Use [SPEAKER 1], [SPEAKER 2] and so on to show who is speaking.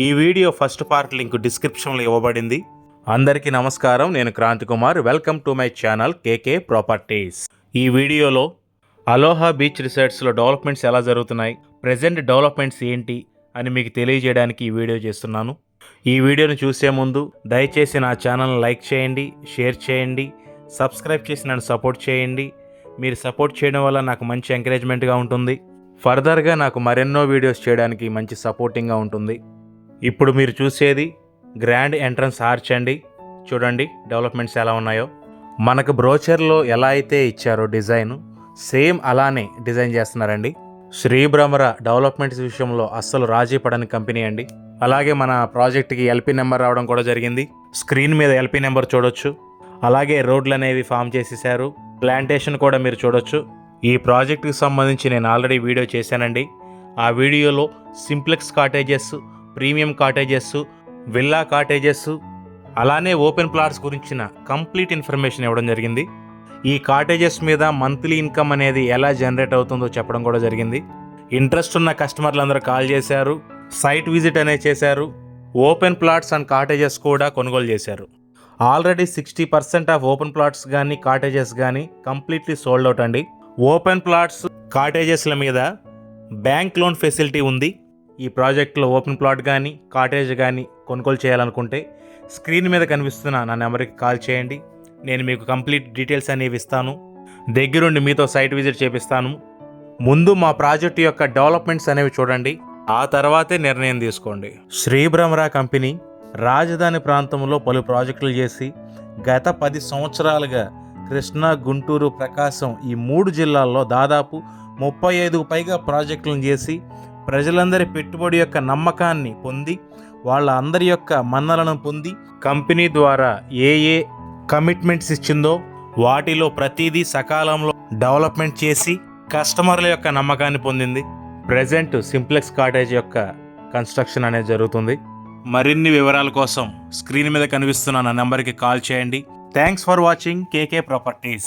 [SPEAKER 1] ఈ video first part link డిస్క్రిప్షన్లో ఇవ్వబడింది. అందరికీ నమస్కారం, నేను Kranthi Kumar. Welcome to my channel KK properties. ఈ వీడియోలో అలోహా బీచ్ రిసార్ట్స్లో డెవలప్మెంట్స్ ఎలా జరుగుతున్నాయి, ప్రజెంట్ డెవలప్మెంట్స్ ఏంటి అని మీకు తెలియజేయడానికి ఈ వీడియో చేస్తున్నాను. ఈ వీడియోని చూసే ముందు దయచేసి నా ఛానల్ని లైక్ చేయండి, షేర్ చేయండి, సబ్స్క్రైబ్ చేసి నన్ను సపోర్ట్ చేయండి. మీరు సపోర్ట్ చేయడం వల్ల నాకు మంచి ఎంకరేజ్మెంట్గా ఉంటుంది. ఫర్దర్గా నాకు మరెన్నో వీడియోస్ చేయడానికి మంచి సపోర్టింగ్గా ఉంటుంది. ఇప్పుడు మీరు చూసేది గ్రాండ్ ఎంట్రన్స్ ఆర్చ్ అండి. చూడండి డెవలప్మెంట్స్ ఎలా ఉన్నాయో. మనకు బ్రోచర్లో ఎలా అయితే ఇచ్చారో డిజైన్, సేమ్ అలానే డిజైన్ చేస్తున్నారండి. శ్రీ భ్రమర డెవలప్మెంట్స్ విషయంలో అస్సలు రాజీ పడని కంపెనీ అండి. అలాగే మన ప్రాజెక్ట్కి ఎల్పీ నెంబర్ రావడం కూడా జరిగింది. స్క్రీన్ మీద ఎల్పీ నెంబర్ చూడొచ్చు. అలాగే రోడ్లు అనేవి ఫామ్ చేసేసారు. ప్లాంటేషన్ కూడా మీరు చూడొచ్చు. ఈ ప్రాజెక్టుకి సంబంధించి నేను ఆల్రెడీ వీడియో చేశానండి. ఆ వీడియోలో simplex cottages, premium cottages, villa cottages, అలానే ఓపెన్ ప్లాట్స్ గురించిన కంప్లీట్ ఇన్ఫర్మేషన్ ఇవ్వడం జరిగింది. ఈ కాటేజెస్ మీద మంత్లీ ఇన్కమ్ అనేది ఎలా జనరేట్ అవుతుందో చెప్పడం కూడా జరిగింది. ఇంట్రెస్ట్ ఉన్న కస్టమర్లందరూ కాల్ చేశారు, సైట్ విజిట్ అనేది చేశారు, ఓపెన్ ప్లాట్స్ అండ్ కాటేజెస్ కూడా కొనుగోలు చేశారు. ఆల్రెడీ 60% ఆఫ్ ఓపెన్ ప్లాట్స్ కానీ కాటేజెస్ కానీ కంప్లీట్లీ సోల్డ్ అవుట్ అండి. ఓపెన్ ప్లాట్స్ కాటేజెస్ల మీద బ్యాంక్ లోన్ ఫెసిలిటీ ఉంది. ఈ ప్రాజెక్ట్లో ఓపెన్ ప్లాట్ కానీ కాటేజ్ కానీ కొనుగోలు చేయాలనుకుంటే స్క్రీన్ మీద కనిపిస్తున్న నా నెంబర్కి కాల్ చేయండి. నేను మీకు కంప్లీట్ డీటెయిల్స్ అనేవి ఇస్తాను. దగ్గరుండి మీతో సైట్ విజిట్ చేపిస్తాను. ముందు మా ప్రాజెక్టు యొక్క డెవలప్మెంట్స్ అనేవి చూడండి, ఆ తర్వాతే నిర్ణయం తీసుకోండి. శ్రీ భ్రమర కంపెనీ రాజధాని ప్రాంతంలో పలు ప్రాజెక్టులు చేసి గత 10 సంవత్సరాలుగా కృష్ణా, గుంటూరు, ప్రకాశం ఈ 3 జిల్లాల్లో దాదాపు 35కు పైగా ప్రాజెక్టులను చేసి ప్రజలందరి పెట్టుబడి యొక్క నమ్మకాన్ని పొంది వాళ్ళ అందరి యొక్క మన్నలను పొంది కంపెనీ ద్వారా ఏ కమిట్మెంట్స్ ఇచ్చిందో వాటిలో ప్రతిదీ సకాలంలో డెవలప్మెంట్ చేసి కస్టమర్ల యొక్క నమ్మకాన్ని పొందింది. ప్రజెంట్ సింప్లెక్స్ కాటేజ్ యొక్క కన్స్ట్రక్షన్ అనేది జరుగుతుంది. మరిన్ని వివరాల కోసం స్క్రీన్ మీద కనిపిస్తున్న నా నెంబర్కి కాల్ చేయండి. Thanks for watching KK properties.